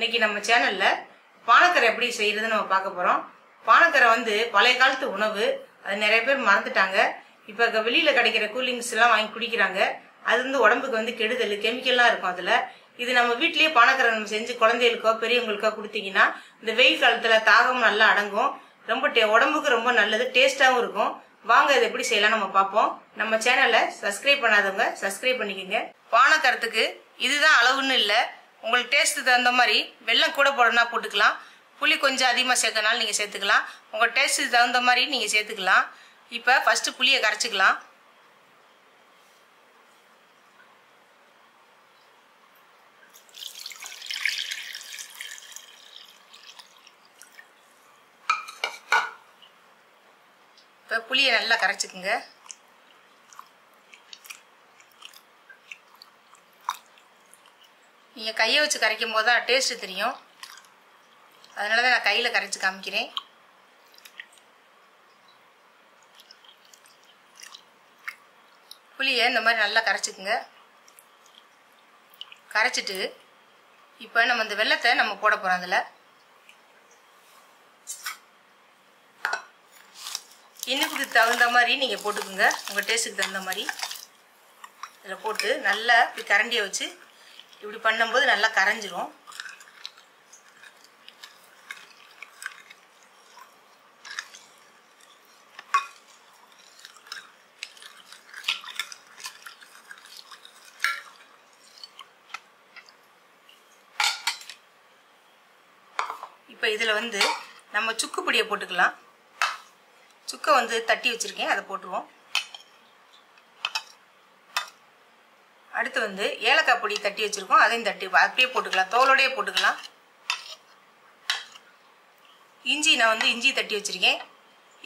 இன்னைக்கு நம்ம சேனல்ல பானக்கரை எப்படி செய்யறதுன்னு நம்ம பார்க்க போறோம். பானக்கரை வந்து பழைய காலத்து உணவு. அது நிறைய பேர் மறந்துட்டாங்க. இப்ப வெளியில கிடைக்கிற கூலிங்ஸ் எல்லாம் வாங்கி குடிக்கிறாங்க. அது வந்து உடம்புக்கு வந்து கெடுதல், கெமிக்கல்லாம் இருக்கும் அதுல. இது நம்ம வீட்லயே பானக்கரை நம்ம செஞ்சு குழந்தைகளுக்கோ பெரியவங்களுக்கோ கொடுத்தீங்கன்னா இந்த வெயில் காலத்துல தாகம் நல்லா அடங்கும். ரொம்ப உடம்புக்கு ரொம்ப நல்லது, டேஸ்டாவும் இருக்கும். வாங்க இது எப்படி செய்யலாம் நம்ம பார்ப்போம். நம்ம சேனலை சப்ஸ்கிரைப் பண்ணாதவங்க சப்ஸ்கிரைப் பண்ணிக்கோங்க. பானக்கரத்துக்கு இதுதான் அளவுன்னு இல்லை. உங்களுக்கு டேஸ்ட்டு தகுந்த மாதிரி வெல்லம் கூட போடணும்னா போட்டுக்கலாம். புளி கொஞ்சம் அதிகமாக சேர்க்கனாலும் நீங்கள் சேர்த்துக்கலாம். உங்கள் டேஸ்ட்டுக்கு தகுந்த மாதிரி நீங்கள் சேர்த்துக்கலாம். இப்போ ஃபஸ்ட்டு புளியை கரைச்சிக்கலாம். இப்போ புளியை நல்லா கரைச்சிக்குங்க. நீங்கள் கையை வச்சு கரைக்கும் போது தான் டேஸ்ட்டு தெரியும். அதனால தான் நான் கையில் கரைச்சி காமிக்கிறேன். புளியை இந்த மாதிரி நல்லா கரைச்சிக்குங்க. கரைச்சிட்டு இப்போ நம்ம இந்த வெல்லத்தை நம்ம போட போகிறோம். அதில் இனிப்புக்கு தகுந்த மாதிரி நீங்கள் போட்டுக்குங்க. உங்கள் டேஸ்ட்டுக்கு தகுந்த மாதிரி இதில் போட்டு நல்லா இப்படி கரண்டியை வச்சு இப்படி பண்ணும்போது நல்லா கரைஞ்சிரும். இப்போ இதில் வந்து நம்ம சுக்கு பொடியை போட்டுக்கலாம். சுக்கை வந்து தட்டி வச்சுருக்கேன், அதை போட்டுருவோம். அடுத்து வந்து ஏலக்காய் பொடி தட்டி வச்சுருக்கோம், அதையும் தட்டி அப்படியே போட்டுக்கலாம், தோலோடையே போட்டுக்கலாம். இஞ்சி நான் வந்து இஞ்சி தட்டி வச்சுருக்கேன்.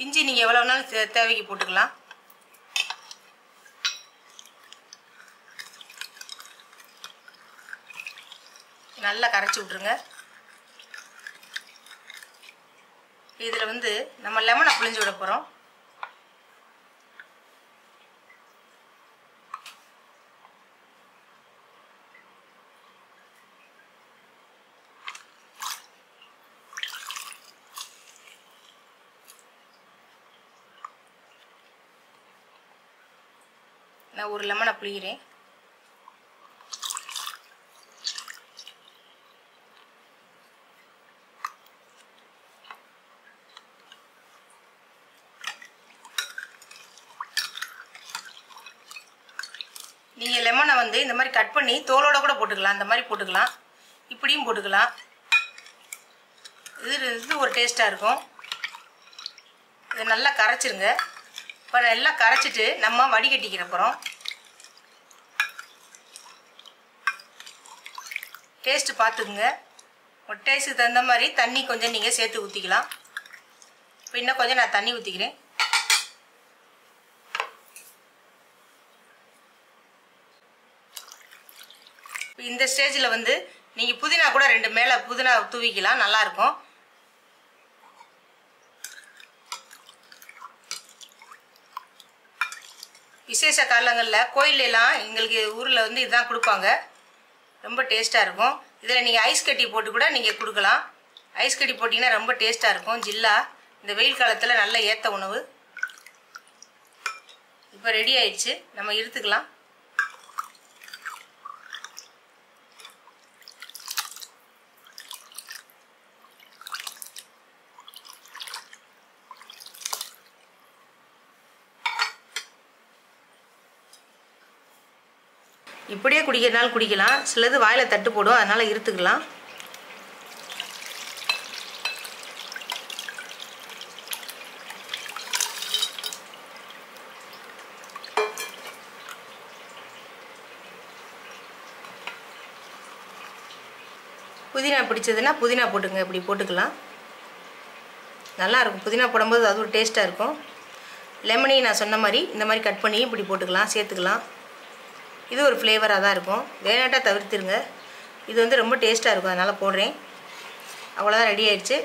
இஞ்சி நீங்கள் எவ்வளோ நாளும் தேவைக்கு போட்டுக்கலாம். நல்லா கரைச்சி விட்ருங்க. இதில் வந்து நம்ம லெமனை புழிஞ்சு விட போகிறோம். நான் ஒரு லெமனை புளிகிறேன். நீங்கள் லெமனை வந்து இந்த மாதிரி கட் பண்ணி தோலோட கூட போட்டுக்கலாம். இந்த மாதிரி போட்டுக்கலாம், இப்படியும் போட்டுக்கலாம். இது ஒரு டேஸ்ட்டாக இருக்கும். இது நல்லா கரைச்சிருங்க. இப்போ நல்லா கரைச்சிட்டு நம்ம வடிகட்டிக்கிற போகிறோம். டேஸ்ட்டு பார்த்துக்குங்க. ஒரு டேஸ்ட்டுக்கு தகுந்த மாதிரி தண்ணி கொஞ்சம் நீங்கள் சேர்த்து ஊற்றிக்கலாம். இப்போ இன்னும் கொஞ்சம் நான் தண்ணி ஊற்றிக்கிறேன். இப்போ இந்த ஸ்டேஜில் வந்து நீங்கள் புதினா கூட 2 மேலே புதினா தூவிக்கலாம், நல்லாயிருக்கும். விசேஷ காலங்களில் கோயிலெல்லாம் எங்களுக்கு ஊரில் வந்து இதுதான் கொடுப்பாங்க. ரொம்ப டேஸ்ட்டாக இருக்கும். இதில் நீங்கள் ஐஸ் கட்டி போட்டு கூட நீங்கள் கொடுக்கலாம். ஐஸ் கட்டி போட்டிங்கன்னா ரொம்ப டேஸ்ட்டாக இருக்கும். ஜில்லா இந்த வெயில் காலத்தில் நல்ல ஏற்ற உணவு. இப்போ ரெடி ஆயிடுச்சு, நம்ம எடுத்துக்கலாம். இப்படியே குடிக்கிறனாலும் குடிக்கலாம், சிலது வாயில் தட்டு போடும், அதனால் இருத்துக்கலாம். புதினா பிடிச்சதுன்னா புதினா போட்டுங்க, இப்படி போட்டுக்கலாம், நல்லாயிருக்கும். புதினா போடும்போது அது ஒரு டேஸ்ட்டாக இருக்கும். லெமனையும் நான் சொன்ன மாதிரி இந்த மாதிரி கட் பண்ணி இப்படி போட்டுக்கலாம், சேர்த்துக்கலாம். இது ஒரு ஃப்ளேவராக தான் இருக்கும். வேணாட்டா தவிர்த்துருங்க. இது வந்து ரொம்ப டேஸ்ட்டாக இருக்கும், அதனால் போடுறேன். அவ்வளோதான், ரெடி ஆயிடுச்சு.